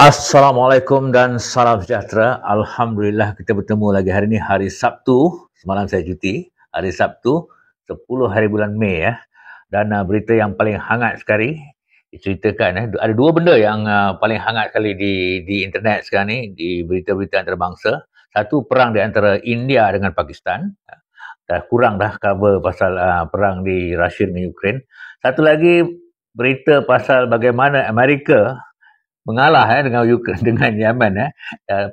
Assalamualaikum dan salam sejahtera. Alhamdulillah kita bertemu lagi hari ini, hari Sabtu. Semalam saya cuti. Hari Sabtu, 10 hari bulan Mei ya. Dan berita yang paling hangat sekali diceritakan. Ada dua benda yang paling hangat sekali di internet sekarang ni, di berita-berita antarabangsa. Satu, perang di antara India dengan Pakistan. Dah kurang dah cover pasal perang di Rusia dengan Ukraine. Satu lagi, berita pasal bagaimana Amerika mengalah dengan Ukraine, dengan Yemen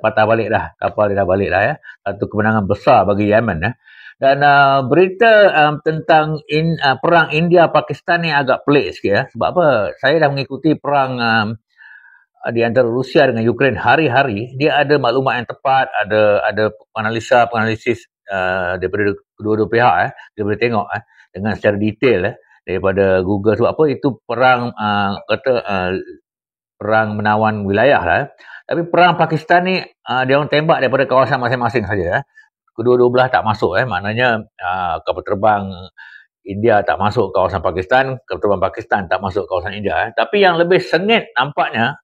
patah balik dah, kapal dia dah balik dah ya. Satu kemenangan besar bagi Yemen Dan berita tentang perang India Pakistan ni agak pelik sikit ya. Sebab apa? Saya dah mengikuti perang di antara Rusia dengan Ukraine hari-hari. Dia ada maklumat yang tepat, ada analisis daripada kedua-dua pihak dia boleh tengok dengan secara detail daripada Google. Sebab apa? Itu perang perang menawan wilayah lah. Tapi perang Pakistan ni dia orang tembak daripada kawasan masing-masing saja. Kedua-dua belah tak masuk maknanya kapal terbang India tak masuk kawasan Pakistan, kapal terbang Pakistan tak masuk kawasan India. Tapi yang lebih sengit nampaknya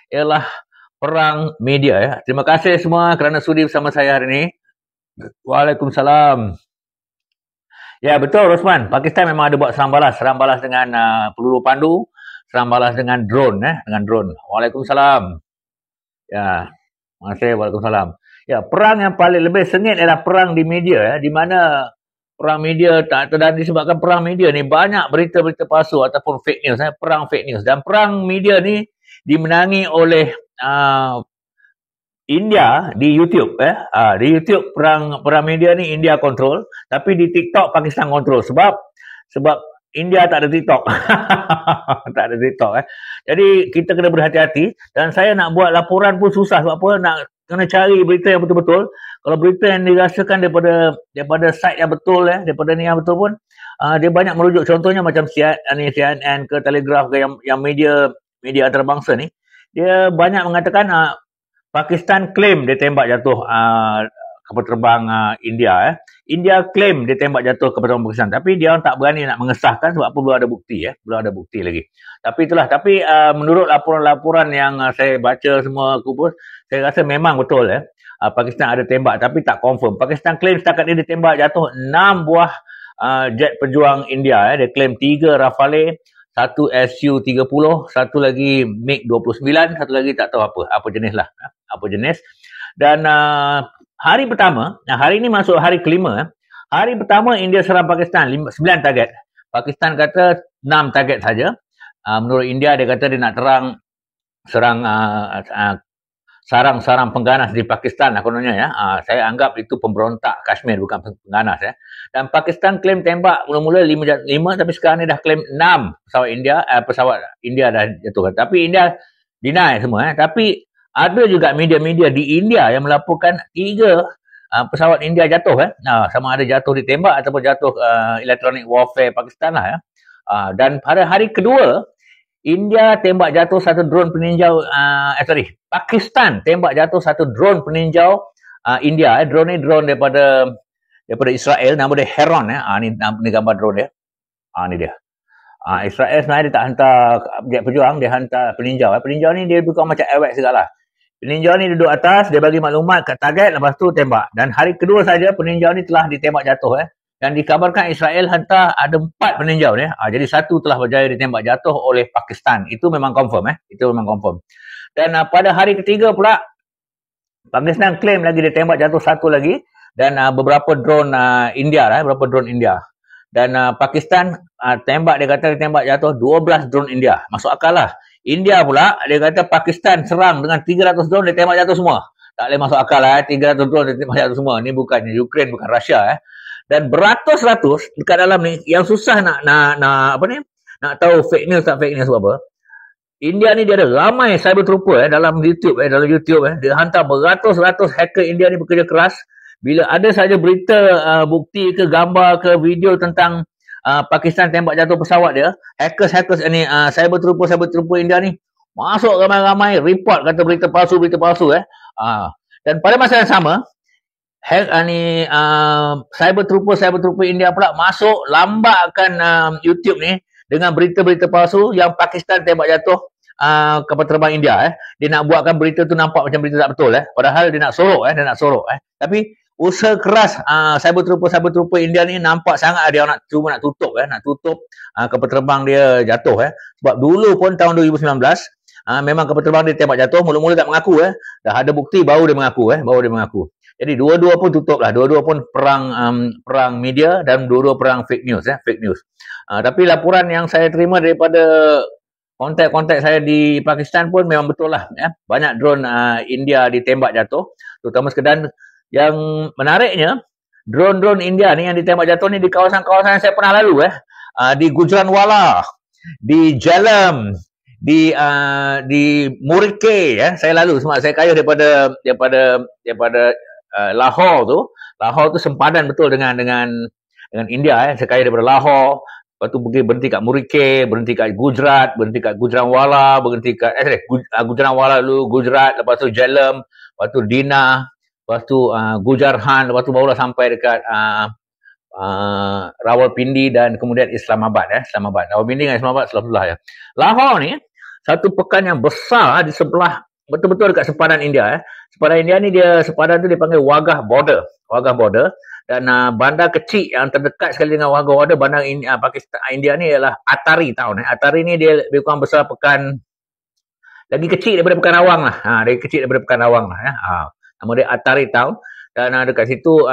ialah perang media Terima kasih semua kerana sudi bersama saya hari ini. Waalaikumsalam. Ya betul Rosman, Pakistan memang ada buat serang balas dengan peluru pandu, serang balas dengan drone Waalaikumsalam. Ya, terima kasih. Waalaikumsalam. Ya, perang yang paling lebih sengit adalah perang di media di mana perang media dan disebabkan perang media ni banyak berita-berita palsu ataupun fake news perang fake news. Dan perang media ni dimenangi oleh India di YouTube di YouTube perang media ni India kontrol, tapi di TikTok Pakistan kontrol sebab India tak ada TikTok. Tak ada TikTok Jadi kita kena berhati-hati. Dan saya nak buat laporan pun susah. Sebab apa? Nak kena cari berita yang betul-betul. Kalau berita yang dirasakan daripada site yang betul daripada ni yang betul pun dia banyak merujuk. Contohnya macam CNN ke Telegraph ke yang media antarabangsa ni, dia banyak mengatakan Pakistan claim dia tembak jatuh kapal terbang India India claim dia tembak jatuh kapal terbang Pakistan, tapi dia orang tak berani nak mengesahkan sebab apa? Belum ada bukti lagi. Tapi menurut laporan-laporan yang saya baca semua kubus, saya rasa memang betul Pakistan ada tembak tapi tak confirm. Pakistan claim setakat ini ditembak jatuh 6 buah jet pejuang India dia claim 3 Rafale, 1 Su-30, satu lagi MiG-29, satu lagi tak tahu apa jenis. Dan hari pertama, hari ini masuk hari kelima. Hari pertama India serang Pakistan 9 target. Pakistan kata 6 target saja. Menurut India dia kata dia nak serang sarang-sarang pengganas di Pakistan kononnya saya anggap itu pemberontak Kashmir, bukan pengganas Dan Pakistan claim tembak mula-mula 5 tapi sekarang ni dah claim 6 pesawat India dah jatuh. Tapi India deny semua Tapi ada juga media-media di India yang melaporkan 3 pesawat India jatuh sama ada jatuh ditembak ataupun jatuh electronic warfare Pakistan dan pada hari kedua India tembak jatuh satu drone peninjau Pakistan tembak jatuh satu drone peninjau India. Drone daripada Israel, nama dia Heron ni gambar drone dia. Ni dia. Israel sebenarnya dia tak hantar jet pejuang, dia hantar peninjau. Peninjau ni dia bukan macam AWACS segala. Peninjau ni duduk atas, dia bagi maklumat kat target, lepas tu tembak. Dan hari kedua saja peninjau ni telah ditembak jatuh Dan dikabarkan Israel hantar ada 4 peninjau ni. Jadi satu telah berjaya ditembak jatuh oleh Pakistan. Itu memang confirm Itu memang confirm. Dan pada hari ketiga pula Pakistan claim lagi ditembak jatuh satu lagi dan beberapa drone India beberapa drone India. Dan Pakistan dia kata ditembak jatuh 12 drone India. Masuk akal lah. India pula dia kata Pakistan serang dengan 300 drone dia tembak jatuh semua. Tak boleh masuk akal 300 drone dia tembak jatuh semua. Ni bukannya Ukraine, bukan Russia Dan beratus-ratus dekat dalam ni yang susah nak tahu fake news tak fake news sebab apa? India ni dia ada ramai cyber trooper dalam YouTube dia hantar beratus-ratus hacker India ni bekerja keras. Bila ada saja berita bukti ke gambar ke video tentang Pakistan tembak jatuh pesawat dia, hackers ni cyber trooper India ni masuk ramai-ramai report kata berita palsu dan pada masa yang sama cyber trooper India pula masuk lambatkan YouTube ni dengan berita-berita palsu yang Pakistan tembak jatuh kapal terbang India. Dia nak buatkan berita tu nampak macam berita tak betul. Padahal dia nak sorok. Tapi usaha keras cyber trooper India ni nampak sangat dia nak cuba nak tutup kapal terbang dia jatuh. Sebab dulu pun tahun 2019 memang kapal terbang dia tembak jatuh, mula-mula tak mengaku. Dah ada bukti baru dia mengaku. Jadi dua-dua pun tutup lah. Dua-dua pun perang media dan dua-dua perang fake news. Tapi laporan yang saya terima daripada kontak-kontak saya di Pakistan pun memang betul lah. Banyak drone India ditembak jatuh. Terutama sekadar yang menariknya, drone-drone India ni yang ditembak jatuh ni di kawasan-kawasan yang saya pernah lalu. Di Gujranwala, di Jhelum, di Murike. Saya lalu sebab saya kaya daripada Lahore tu sempadan betul dengan India. Saya kaya daripada Lahore, lepas tu pergi berhenti kat Murike, berhenti kat Gujarat, berhenti kat Gujranwala, Gujranwala dulu, Gujarat, lepas tu Jhelum, lepas tu Dina, lepas tu Gujarhan, lepas tu barulah sampai dekat Rawalpindi dan kemudian Islamabad. Rawalpindi dengan Islamabad sebelah. Lahore ni satu pekan yang besar di sebelah, betul-betul dekat sepadan India. Sepadan India ni sepadan tu dipanggil Wagah Border. Dan bandar kecil yang terdekat sekali dengan Wagah Border, bandar Pakistan India ni ialah Atari Town. Atari ni dia lebih kurang besar pekan, lagi kecil daripada Pekan Awang lah. Nama dia Atari Town. Dan dekat situ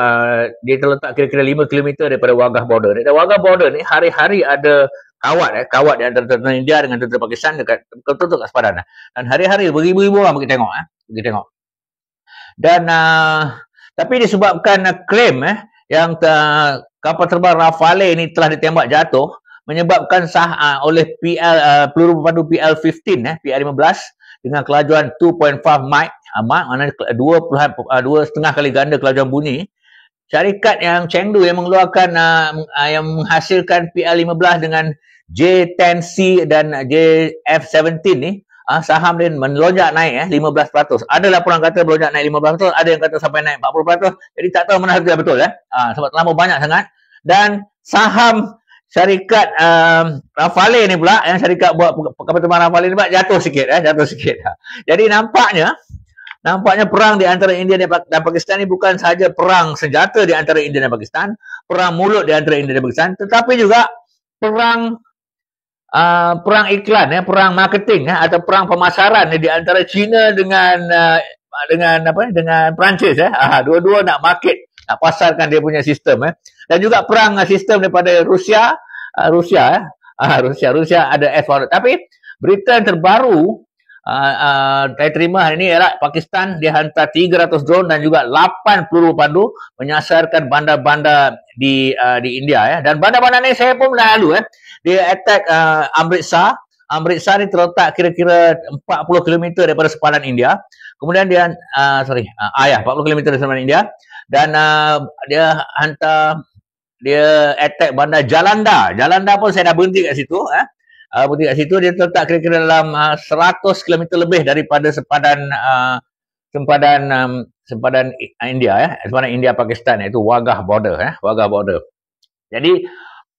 dia terletak kira-kira 5 km daripada Wagah Border. Dekat Wagah Border ni hari-hari ada kawat di antara tentera India dengan tentera Pakistan dekat betul-betul kat sepadan. Dan hari-hari beribu-ribu orang pergi tengok. Dan tapi disebabkan klaim yang kapal terbang Rafale ni telah ditembak jatuh, menyebabkan oleh peluru pemandu PL-15 PL-15 dengan kelajuan 2.5 Mach, maknanya 2.5 kali ganda kelajuan bunyi. Syarikat yang Chengdu yang mengeluarkan yang menghasilkan PL-15 dengan J10C dan JF-17 ni, saham dia melonjak naik 15%. Ada laporan kata melonjak naik 15%, ada yang kata sampai naik 40%. Jadi tak tahu mana harga betul sebab terlalu banyak sangat. Dan saham syarikat Rafale ni pula, yang syarikat buat kapal terbang Rafale ni pula jatuh sikit. Jadi nampaknya perang di antara India dan Pakistan ni bukan sahaja perang senjata di antara India dan Pakistan, perang mulut di antara India dan Pakistan, tetapi juga perang iklan, perang marketing atau perang pemasaran di antara China dengan Perancis. Dua-dua nak market, nak pasarkan dia punya sistem. Dan juga perang sistem daripada Rusia ada S-400. Tapi berita yang terbaru saya terima hari ini ialah Pakistan dia hantar 300 drone dan juga 8 peluru pandu menyasarkan bandar-bandar di India. Dan bandar-bandar ni saya pun dah lalu. Dia attack Amritsar. Amritsar ni terletak kira-kira 40 km daripada sepadan India. Kemudian dia 40 km dari sepadan India. Dan dia attack bandar Jalandhar. Jalandhar pun saya dah berhenti kat situ. Dia terletak kira-kira dalam 100 km lebih daripada sempadan India. Sempadan India Pakistan, iaitu Wagah Border. Jadi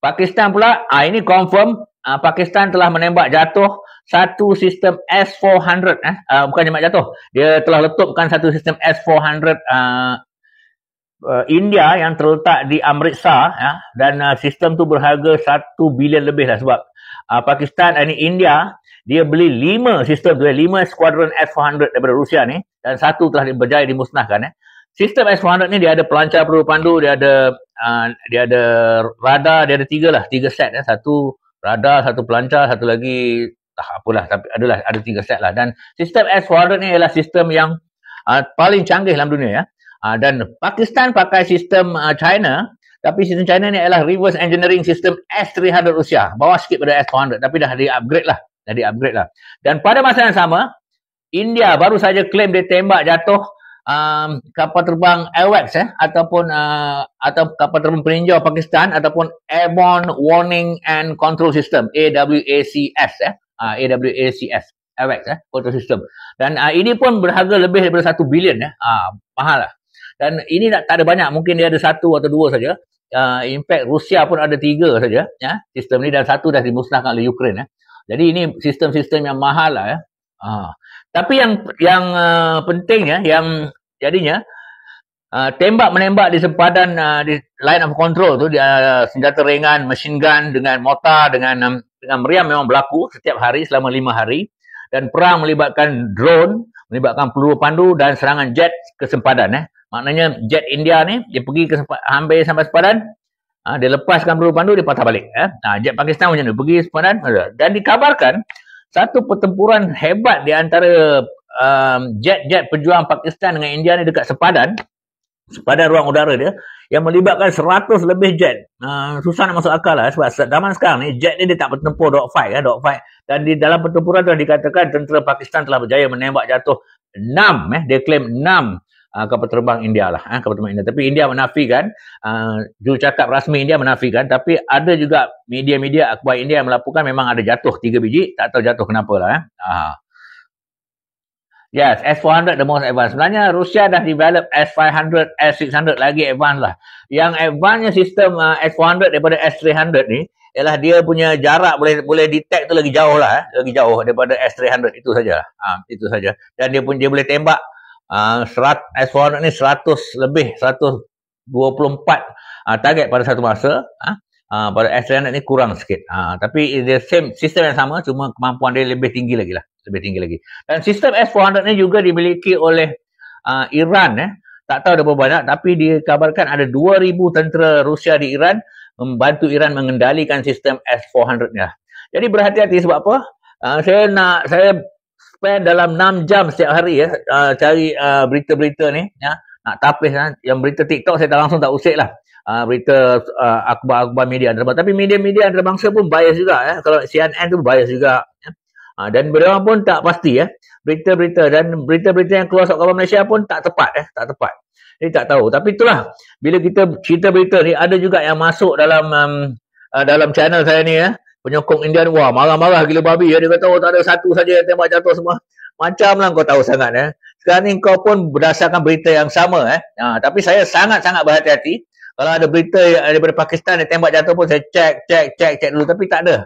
Pakistan pula, ini confirm Pakistan telah menembak jatuh satu sistem S-400. Bukan tembak jatuh, dia telah letupkan satu sistem S-400 India yang terletak di Amritsar. Dan sistem tu berharga 1 bilion lebih lah. Sebab Pakistan ini India, dia beli 5 sistem tu, 5 skuadron S-400 daripada Rusia ni, dan satu telah berjaya dimusnahkan. Sistem S-400 ni dia ada pelancar peluru pandu, dia ada radar, dia ada 3 set. Satu radar, satu pelancar, satu lagi tapi ada 3 set lah. Dan sistem S-400 ni adalah sistem yang paling canggih dalam dunia. Dan Pakistan pakai sistem China, tapi sistem China ni adalah reverse engineering sistem S-300 Rusia, bawah sikit pada S-400, tapi dah di-upgrade lah. Dan pada masa yang sama, India baru saja claim dia tembak jatuh kapal terbang AWACS atau kapal terbang peninjau Pakistan ataupun Airborne Warning and Control System, AWACS. AWACS control system. Dan ini pun berharga lebih daripada 1 bilion. Mahal lah. Dan ini tak ada banyak, mungkin dia ada 1 atau 2 saja. In fact Rusia pun ada 3 saja sistem ni, dan 1 dah dimusnahkan oleh Ukraine. Jadi ini sistem-sistem yang mahal lah. Tapi yang pentingnya, yang jadinya tembak menembak di sempadan di line of control tu, senjata ringan, machine gun dengan mortar dengan meriam memang berlaku setiap hari selama 5 hari, dan perang melibatkan drone, melibatkan peluru pandu dan serangan jet ke sempadan. Maknanya jet India ni dia pergi ke hampir sampai sempadan, dia lepaskan peluru pandu, dia patah balik. Jet Pakistan macam tu, pergi sempadan, dan dikabarkan satu pertempuran hebat di antara jet-jet pejuang Pakistan dengan India ni dekat sempadan ruang udara dia, yang melibatkan 100 lebih jet. Susah nak masuk akal lah, sebab zaman sekarang ni jet ni dia tak bertempur dogfight. Dan di dalam pertempuran tu dikatakan tentera Pakistan telah berjaya menembak jatuh 6, dia claim 6 kapal terbang India lah, kapal terbang India. Tapi India menafikan, jurucakap rasmi India menafikan, tapi ada juga media-media akhbar India yang melaporkan memang ada jatuh 3 biji, tak tahu jatuh kenapa lah. Yes, S-400 the most advanced. Sebenarnya Rusia dah develop S-500, S-600 lagi advanced lah. Yang advancednya sistem S-400 daripada S-300 ni ialah dia punya jarak boleh detect tu lagi jauh lah, lagi jauh daripada S-300, itu saja. Itu saja. Dan dia boleh tembak S-400 ni 100 lebih, 124 target pada satu masa. Pada S-300 ni kurang sikit. Tapi dia same sistem yang sama, cuma kemampuan dia lebih tinggi lagi lah. Lebih tinggi lagi. Dan sistem S-400 ni juga dimiliki oleh Iran. Tak tahu ada berapa banyak, tapi dikabarkan ada 2,000 tentera Rusia di Iran membantu Iran mengendalikan sistem S-400 ni lah. Jadi berhati-hati sebab apa? Saya spend dalam 6 jam setiap hari cari berita-berita ni. Nak tapis. Yang berita TikTok saya langsung tak usik lah. Berita akhbar-akhbar media antarabangsa. Tapi media-media antarabangsa pun bias juga. Kalau CNN tu bias juga. Dan mereka pun tak pasti berita-berita, dan berita-berita yang keluar dari Malaysia pun tak tepat. Jadi tak tahu. Tapi itulah, bila kita cerita berita ni, ada juga yang masuk dalam channel saya ni, penyokong India ni, wah marah-marah gila babi. Dia kata, tak ada satu saja yang tembak jatuh semua. Macam lah kau tahu sangat. Sekarang ni kau pun berdasarkan berita yang sama. Tapi saya sangat-sangat berhati-hati. Kalau ada berita daripada Pakistan yang tembak jatuh pun saya cek dulu. Tapi tak ada.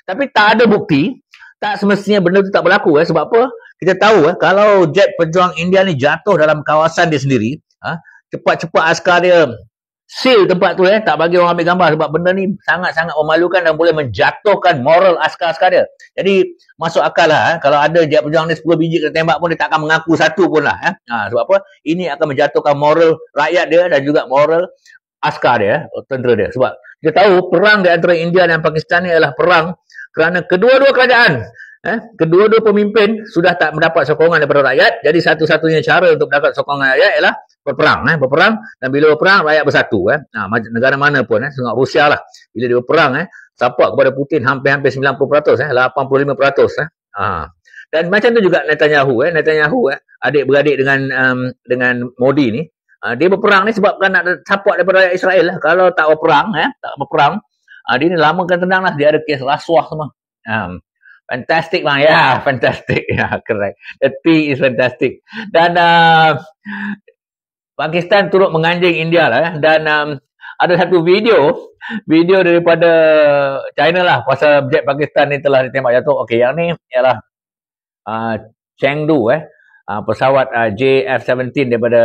Tapi tak ada bukti. Tak semestinya benda tu tak berlaku. Sebab apa? Kita tahu kalau jet pejuang India ni jatuh dalam kawasan dia sendiri, cepat-cepat askar dia seal tempat tu, tak bagi orang ambil gambar, sebab benda ni sangat-sangat memalukan dan boleh menjatuhkan moral askar-askar dia. Jadi masuk akal lah, kalau ada jet pejuang ni 10 biji kena tembak pun, dia tak akan mengaku satu pun lah. Sebab apa? Ini akan menjatuhkan moral rakyat dia dan juga moral askar dia, tentera dia. Sebab kita tahu perang di antara India dan Pakistan ni adalah perang kerana kedua-dua kerajaan, kedua-dua pemimpin sudah tak mendapat sokongan daripada rakyat. Jadi satu-satunya cara untuk mendapat sokongan rakyat ialah berperang. Dan bila berperang, rakyat bersatu. Negara mana pun, tengok Rusia lah, bila dia berperang, support kepada Putin hampir-hampir 90%, 85%. Dan macam tu juga Netanyahu, adik-beradik dengan Modi ni, dia berperang ni sebabkan nak support daripada rakyat Israel lah. Kalau tak berperang, dia ni lama kan tenang lah, dia ada kes rasuah semua. Fantastic bang, fantastic, correct. The T is fantastic. Dan Pakistan turut menganjing India lah, dan ada satu video daripada China lah pasal jet Pakistan ni telah ditembak jatuh. Okey, yang ni ialah Chengdu, pesawat JF-17 daripada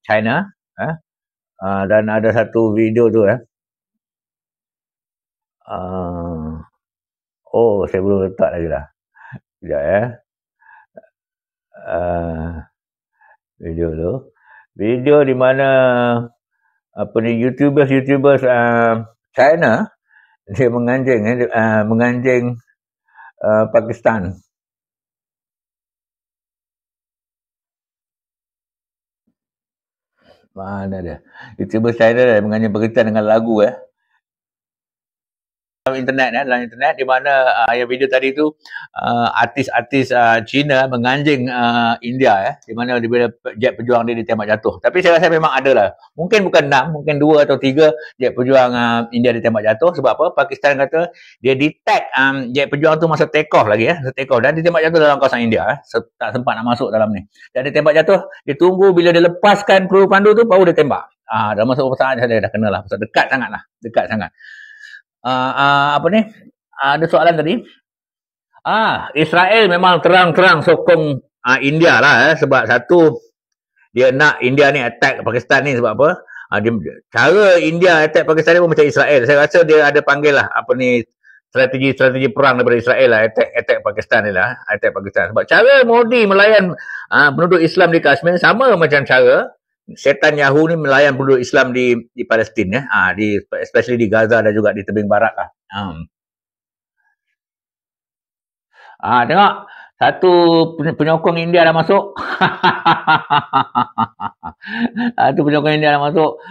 China, dan ada satu video tu saya belum letak lagi lah. Sekejap video tu. Video di mana YouTubers China dia menganjing Pakistan. Mana dia? YouTubers China menganjing Pakistan dengan lagu dalam internet, di mana yang video tadi tu artis-artis Cina menganjing India, di mana bila jet pejuang dia ditembak jatuh. Tapi saya rasa memang ada lah, mungkin bukan 6, mungkin 2 atau 3 jet pejuang India ditembak jatuh. Sebab apa? Pakistan kata dia detect jet pejuang tu masa take off lagi, dan ditembak jatuh dalam kawasan India, tak sempat nak masuk dalam ni. Dan dia tembak jatuh, dia tunggu bila dia lepaskan peluru pandu tu baru dia tembak. Dalam masa beberapa saat dia dah kena lah, dekat sangat. Ada soalan tadi? Israel memang terang-terang sokong India lah, sebab satu, dia nak India ni attack Pakistan ni sebab apa? Cara India attack Pakistan ni pun macam Israel. Saya rasa dia ada panggil lah strategi perang daripada Israel lah, attack Pakistan ni lah, attack Pakistan. Sebab cara Modi melayan penduduk Islam di Kashmir sama macam cara Setan Yahoo ni melayan penduduk Islam di Palestin ya. Especially di Gaza dan juga di tebing barat lah. Tengok, satu penyokong India dah masuk. Satu penyokong India dah masuk.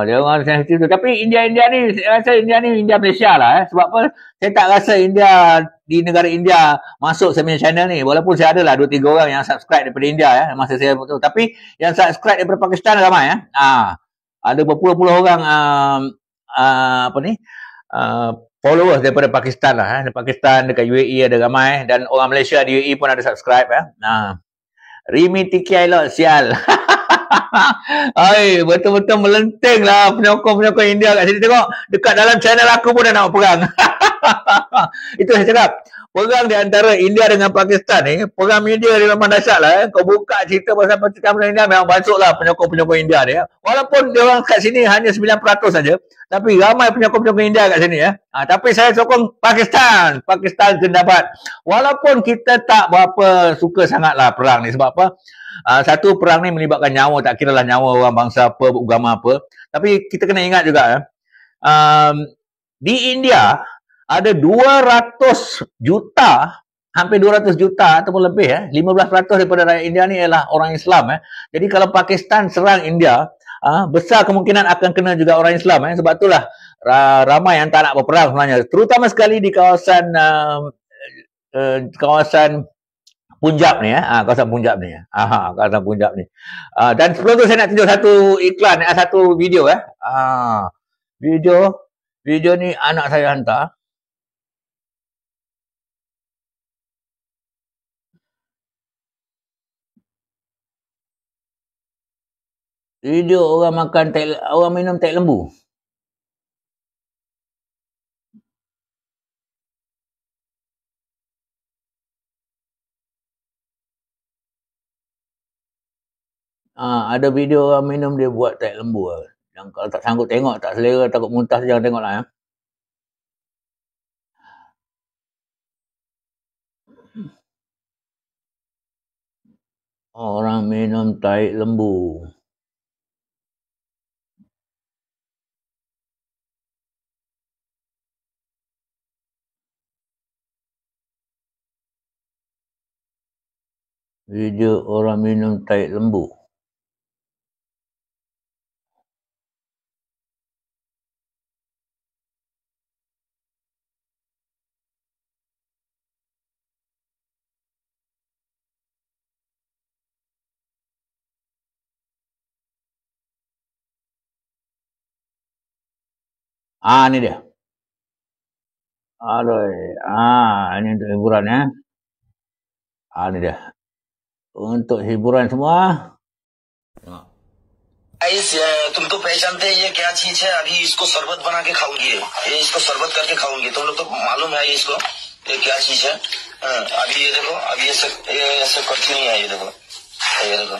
Dia orang sensitif tu. Tapi India ni, saya rasa India Malaysia lah. Sebab apa? Saya tak rasa India, di negara India masuk saya punya channel ni. Walaupun saya ada lah 2-3 orang yang subscribe daripada India ya, masa saya betul. Tapi yang subscribe daripada Pakistan ramai ya. Ada berpuluh-puluh orang followers daripada Pakistan lah. Pakistan dekat UAE ada ramai, dan orang Malaysia di UAE pun ada subscribe ya. Rimi Tiki Ailot sial. Betul-betul melenteng lah penyokong-penyokong India kat sini. Tengok, dekat dalam channel aku pun dah nak perang. Itu saya cakap, perang di antara India dengan Pakistan ni, perang media dia memang dahsyat lah. Kau buka cerita pasal Pakistan dan India, memang masuklah penyokong-penyokong India ni. Walaupun dia orang kat sini hanya 9% saja, tapi ramai penyokong-penyokong India kat sini ya. Tapi saya sokong Pakistan zindabat. Walaupun kita tak berapa suka sangatlah perang ni. Sebab apa? Satu, perang ni melibatkan nyawa, tak kira lah nyawa orang bangsa apa, agama apa. Tapi kita kena ingat juga ya, di India ada 200 juta, hampir 200 juta ataupun lebih 15% daripada rakyat India ni ialah orang Islam Jadi kalau Pakistan serang India, besar kemungkinan akan kena juga orang Islam Sebab itulah ramai yang tak nak berperang sebenarnya, terutama sekali di kawasan Punjab ni kawasan Punjab ni. Kawasan Punjab ni. Dan sebelum tu saya nak tunjuk satu iklan, satu video video ni anak saya hantar. Video orang minum teh lembu. Ada video orang minum, dia buat teh lembu. Yang kalau tak sanggup tengok, tak selera, takut muntah, jangan tengok lah Orang minum teh lembu. Video orang minum teh lembu. Ni dia. Aduh. Ini untuk hiburan ya. Ni dia. Untuk hiburan semua. तुम तो पहचानते हैं ये क्या चीज है। अभी इसको शरबत बना के खाऊंगी, ये इसको शरबत करके खाऊंगी। तुम लोग तो मालूम है इसको ये क्या चीज है। अभी ये देखो, अभी ये सब करती नहीं है। ये देखो, ये देखो,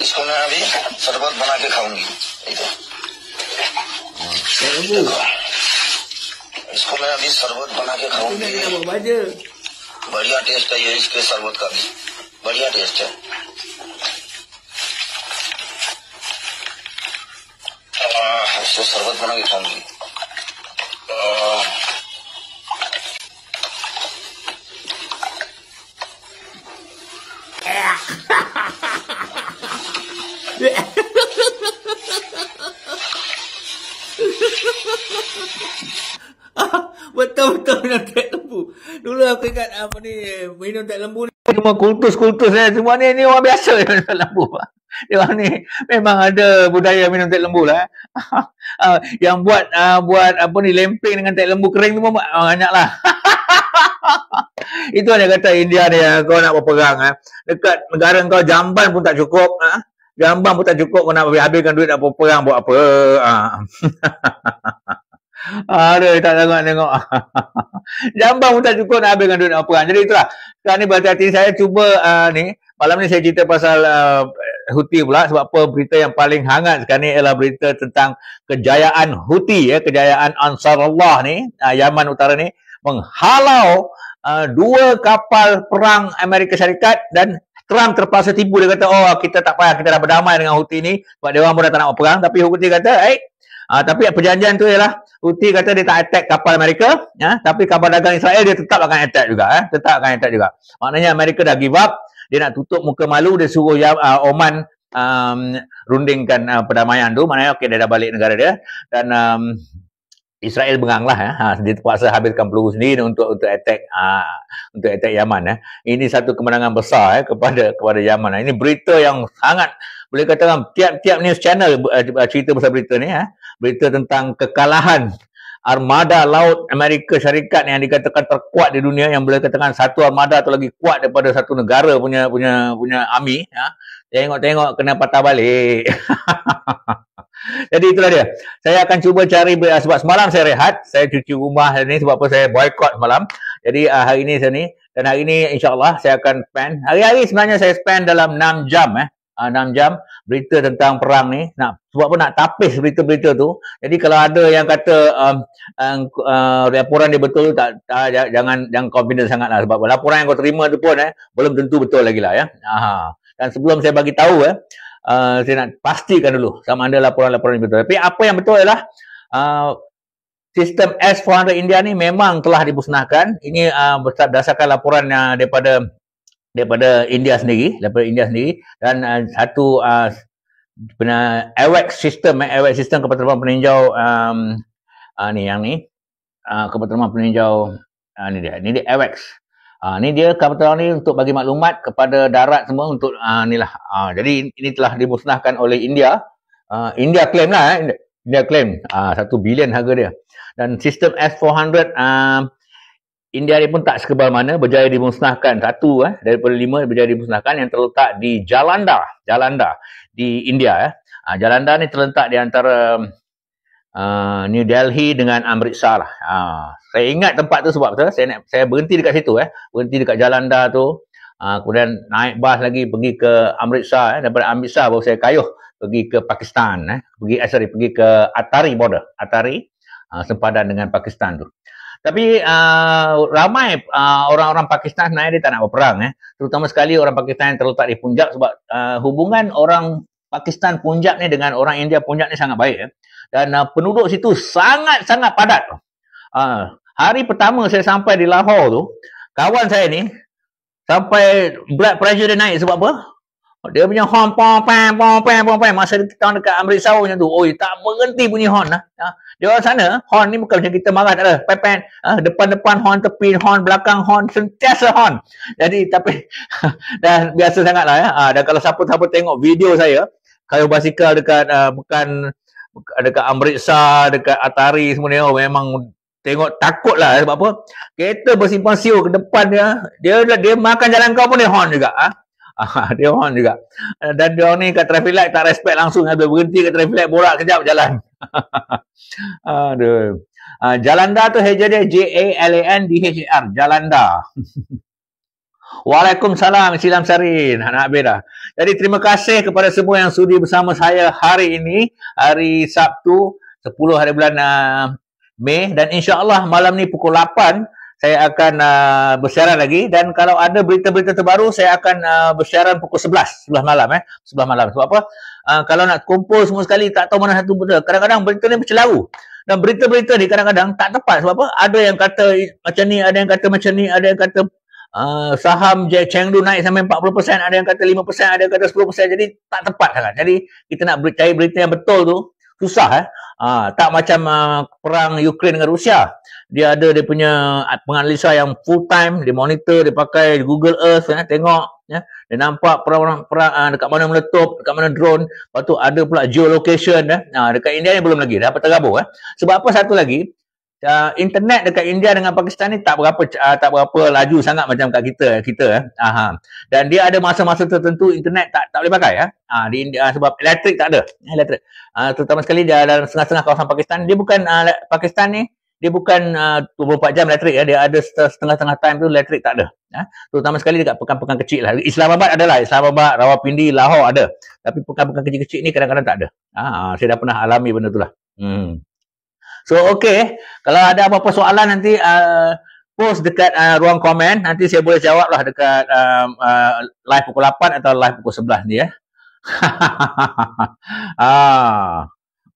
इसको मैं अभी शरबत बना के खाऊंगी। इसको मैं अभी शरबत बना के खाऊंगी। बढ़िया टेस्ट है ये इसके शरबत का भी, बढ़िया टेस्ट है। इसको शरबत बना के खाऊंगी। Betul-betul minum teh lembu. Dulu aku ingat minum teh lembu ni cuma kultus-kultus semua ni orang biasa minum teh lembu. Dia orang ni memang ada budaya minum teh lembu lah. Yang buat lempeng dengan teh lembu kering tu pun banyak lah. Itu dia kata India ni, kau nak berperang dekat negara kau jamban pun tak cukup. Jamban pun tak cukup, kau nak habiskan duit nak perang buat apa? Aduh, tak tengok. Jamban pun tak cukup nak habiskan duit nak perang. Jadi itulah. Sekarang ni berhati-hati, saya cuba malam ni saya cerita pasal Houthi pula. Sebab apa, berita yang paling hangat sekarang ni ialah berita tentang kejayaan Houthi, kejayaan Ansarullah ni, Yaman Utara ni, menghalau 2 kapal perang Amerika Syarikat, dan Trump terpaksa tipu. Dia kata, oh kita tak payah, kita dah berdamai dengan Houthi ni sebab dia orang pun dah tak nak perang. Tapi Houthi kata, tapi perjanjian tu ialah Houthi kata dia tak attack kapal Amerika, tapi kapal dagang Israel dia tetap akan attack juga. Tetap akan attack juga. Maknanya Amerika dah give up, dia nak tutup muka malu, dia suruh Oman rundingkan perdamaian tu. Maknanya okey, dia dah balik negara dia, dan Israel bengang lah, dia terpaksa habiskan peluru sendiri untuk attack Yaman. Ini satu kemenangan besar kepada Yaman. Ini berita yang sangat, boleh katakan tiap-tiap news channel cerita pasal berita ni, berita tentang kekalahan armada laut Amerika Syarikat yang dikatakan terkuat di dunia, yang boleh katakan satu armada tu lagi kuat daripada satu negara punya army. Tengok kena patah balik. Jadi itulah dia. Saya akan cuba cari, sebab semalam saya rehat, saya cuci rumah ni, sebab apa saya boycott semalam. Jadi hari ni saya ni, dan hari ni insyaAllah saya akan spend, hari-hari sebenarnya saya spend dalam 6 jam 6 jam berita tentang perang ni. Sebab apa, nak tapis berita-berita tu. Jadi kalau ada yang kata laporan dia betul, jangan confident sangat lah. Sebab laporan yang kau terima tu pun belum tentu betul lagi lah, ya. Dan sebelum saya bagi tahu, saya nak pastikan dulu sama ada laporan-laporan ini betul. Tapi apa yang betul ialah sistem S-400 India ni memang telah dimusnahkan. Ini berdasarkan laporan daripada India sendiri, dan satu AWACS sistem, kapal terbang peninjau kapal terbang peninjau ni dia AWACS. Ni dia kapal terbang ni untuk bagi maklumat kepada darat semua untuk jadi ini telah dimusnahkan oleh India. India claim lah, India claim 1 bilion harga dia. Dan sistem S-400 India ni pun tak sekebal mana, berjaya dimusnahkan. Satu daripada 5 berjaya dimusnahkan, yang terletak di Jalandhar di India. Jalandhar ni terletak di antara New Delhi dengan Amritsar lah. Saya ingat tempat tu sebab saya berhenti dekat situ, berhenti dekat Jalandhar tu. Kemudian naik bas lagi pergi ke Amritsar, daripada Amritsar baru saya kayuh pergi ke Pakistan, pergi ke Atari border, sempadan dengan Pakistan tu. Tapi ramai orang-orang Pakistan sebenarnya dia tak nak berperang, terutama sekali orang Pakistan yang terletak di Punjab, sebab hubungan orang Pakistan Punjab ni dengan orang India Punjab ni sangat baik, dan penduduk situ sangat-sangat padat. Hari pertama saya sampai di Lahore tu, kawan saya ni sampai blood pressure dia naik. Sebab apa? Dia punya horn pom masa kita dekat Amritsar macam tu. Oi, tak berhenti bunyi horn lah. Dia orang sana horn ni bukan macam kita marah, tak ada. Pepen, depan horn, tepi horn, belakang horn, sentiasa horn. Jadi tapi dah biasa sangatlah ya. Dan kalau siapa-siapa tengok video saya kayuh basikal dekat dekat Amritsar, dekat Atari semua ni, memang tengok takut lah. Sebab apa? Kereta bersimpang siur ke depan dia makan jalan kau pun dia horn juga. Dia horn juga. Dan dia orang ni kat traffic light tak respect langsung, ada berhenti kat traffic light, borak kejap jalan. Aduh. Jalandhar tu heja dia Jalandhar, Jalandhar. Waalaikumsalam, Silam Sarin. Nak habis dah. Jadi terima kasih kepada semua yang sudi bersama saya hari ini, hari Sabtu 10 hari bulan Mei, dan insya-Allah malam ni pukul 8 saya akan bersiaran lagi, dan kalau ada berita-berita terbaru saya akan bersiaran pukul 11 malam. Sebab apa? Kalau nak kumpul semua sekali tak tahu mana satu benda. Kadang-kadang berita ni bercelaru. Dan berita-berita ni kadang-kadang tak tepat. Sebab apa? Ada yang kata macam ni, ada yang kata macam ni, ada yang kata saham Chengdu naik sampai 40%, ada yang kata 5%, ada yang kata 10%. Jadi tak tepat sangat. Jadi kita nak cari berita yang betul tu susah. Tak macam perang Ukraine dengan Rusia. Dia ada dia punya penganalisa yang full time, dia monitor, dia pakai Google Earth, tengok, dia nampak perang dekat mana meletup, dekat mana drone. Lepas tu ada pula geolocation. Dekat India ni belum lagi, dapat tergabung. Sebab apa satu lagi, internet dekat India dengan Pakistan ni tak berapa laju sangat macam kat kita. Dan dia ada masa-masa tertentu internet tak boleh pakai di India sebab elektrik tak ada. Terutama sekali dalam setengah-setengah kawasan Pakistan, dia bukan Pakistan ni dia bukan 24 jam elektrik dia ada setengah-setengah time tu elektrik tak ada. Terutama sekali dekat pekan-pekan kecil lah. Islamabad adalah, Islamabad, Rawalpindi, Lahore ada. Tapi pekan-pekan kecil-kecil ni kadang-kadang tak ada. Saya dah pernah alami benda tu lah. So okay, kalau ada apa-apa soalan nanti post dekat ruang komen, nanti saya boleh jawab lah dekat live pukul 8 atau live pukul 11 ni ya.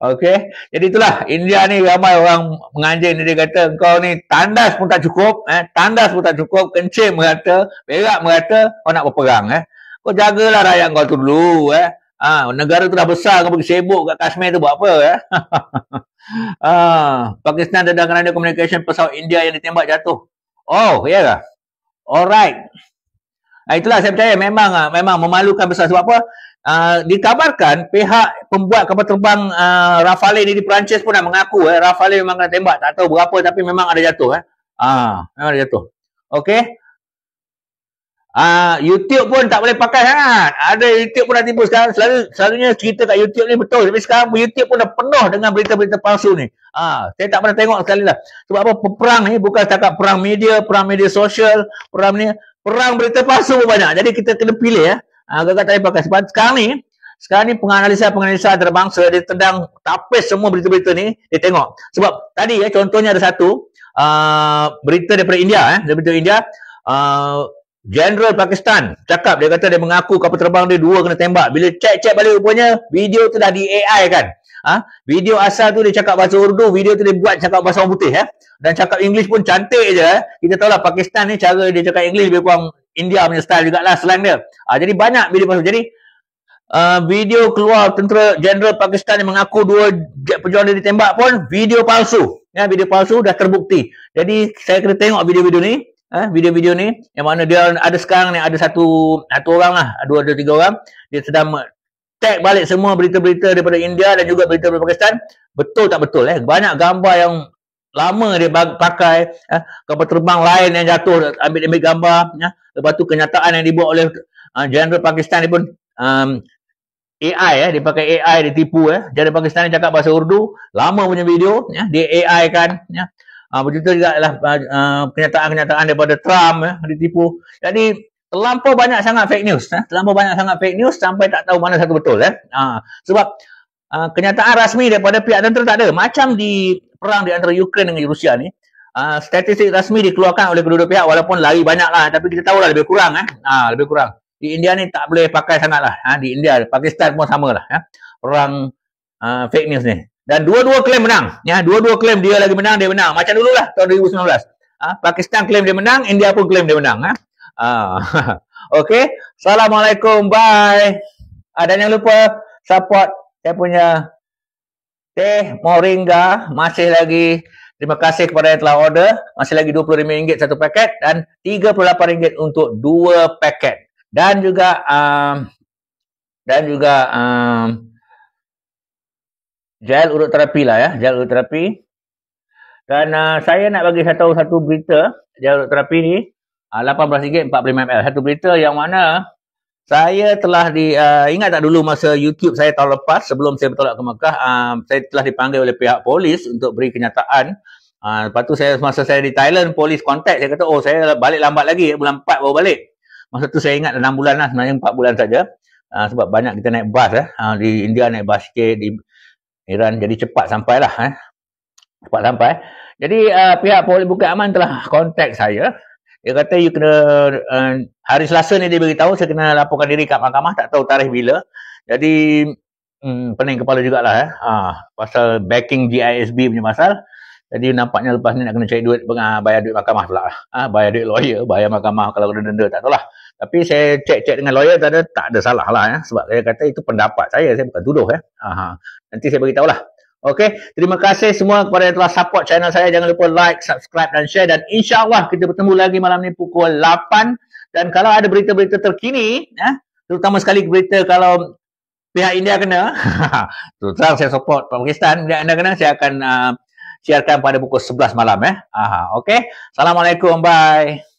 Okay, jadi itulah India ni ramai orang menganjing ni, dia kata kau ni tandas pun tak cukup, kencing merata, perak merata, kau nak berperang Kau jagalah rakyat kau tu dulu negara tu dah besar, kau pergi sibuk kat Kashmir tu buat apa Pakistan sedang ada communication pesawat India yang ditembak jatuh. Oh, ya ke? Alright. Itulah saya percaya memang memalukan besar. Sebab apa? Dikabarkan pihak pembuat kapal terbang Rafale ni di Perancis pun dah mengaku Rafale memang kena tembak, tak tahu berapa tapi memang ada jatuh memang ada jatuh. Okey. YouTube pun tak boleh pakai sangat. Ada YouTube pun dah tipu sekarang. Selalunya cerita kat YouTube ni betul, tapi sekarang YouTube pun dah penuh dengan berita-berita palsu ni. Saya tak pernah tengok sekali lah. Sebab apa? Perang ni bukan setakat perang media sosial, perang berita palsu pun banyak. Jadi kita kena pilih agak-agak tak boleh pakai. Sebab sekarang ni penganalisa antarabangsa dia sedang tapis semua berita-berita ni, dia tengok. Sebab tadi contohnya ada satu berita daripada India daripada India, General Pakistan cakap, dia kata dia mengaku kapal terbang dia 2 kena tembak. Bila cek balik rupanya video tu dah di AI kan. Video asal tu dia cakap bahasa Urdu, video tu dia buat cakap bahasa orang putih dan cakap English pun cantik je Kita tahulah Pakistan ni cara dia cakap English lebih kurang India punya style jugalah slang dia. Jadi banyak video palsu. Jadi video keluar tentera General Pakistan yang mengaku 2 jet pejuang dia ditembak pun video palsu. Video palsu dah terbukti. Jadi saya kena tengok video-video ni. Video-video ni yang mana dia ada sekarang ni, ada satu orang lah, 2 atau 3 orang, dia sedang tag balik semua berita-berita daripada India dan juga berita daripada Pakistan. Betul tak betul banyak gambar yang lama dia pakai kapal terbang lain yang jatuh, ambil gambar lepas tu kenyataan yang dibuat oleh General Pakistan ni pun AI dia pakai AI, dia tipu General Pakistan ni cakap bahasa Urdu, lama punya video dia AI kan begitu juga lah kenyataan-kenyataan daripada Trump ditipu. Jadi terlampau banyak sangat fake news sampai tak tahu mana satu betul sebab kenyataan rasmi daripada pihak tentera tak ada. Macam di perang di antara Ukraine dengan Rusia ni, statistik rasmi dikeluarkan oleh kedua-dua pihak, walaupun lari banyak lah, tapi kita tahulah lebih kurang lebih kurang. Di India ni tak boleh pakai sangat lah di India, Pakistan pun sama lah perang fake news ni. Dan dua-dua klaim menang. Dua-dua klaim dia lagi menang, dia menang. Macam dululah tahun 2019. Pakistan klaim dia menang, India pun klaim dia menang. Okey. Assalamualaikum. Bye. Dan jangan lupa support saya punya teh moringa. Masih lagi terima kasih kepada yang telah order. Masih lagi RM25 satu paket dan RM38 untuk 2 paket. Dan juga gel urut terapi lah gel urut terapi. Dan saya nak bagi satu berita gel urut terapi ni RM18 45ml. Satu berita yang mana saya telah ingat tak dulu masa YouTube saya tahun lepas sebelum saya bertolak ke Mekah, saya telah dipanggil oleh pihak polis untuk beri kenyataan. Lepas tu masa saya di Thailand, polis kontak, saya kata saya balik lambat lagi, bulan 4 baru balik. Masa tu saya ingat 6 bulan lah, sebenarnya 4 bulan saja. Sebab banyak kita naik bas di India naik bas sikit, di Iran, jadi cepat sampai lah cepat sampai. Jadi pihak polis Bukit Aman telah kontak saya. Dia kata you kena hari Selasa ni dia beritahu saya kena laporkan diri kat mahkamah, tak tahu tarikh bila. Jadi pening kepala jugalah pasal backing GISB punya pasal. Jadi nampaknya lepas ni nak kena cari duit, bayar duit mahkamah pula bayar duit lawyer, bayar mahkamah kalau kena denda, tak tahulah. Tapi saya cek dengan lawyer, tak ada salah lah sebab saya kata itu pendapat saya bukan tuduh nanti saya beritahulah. Okey, terima kasih semua kepada yang telah support channel saya. Jangan lupa like, subscribe dan share, dan insya-Allah kita bertemu lagi malam ni pukul 8. Dan kalau ada berita-berita terkini terutama sekali berita kalau pihak India kena terus terang saya support Pakistan, pihak India kena, saya akan siarkan pada pukul 11 malam. Okey. Assalamualaikum. Bye.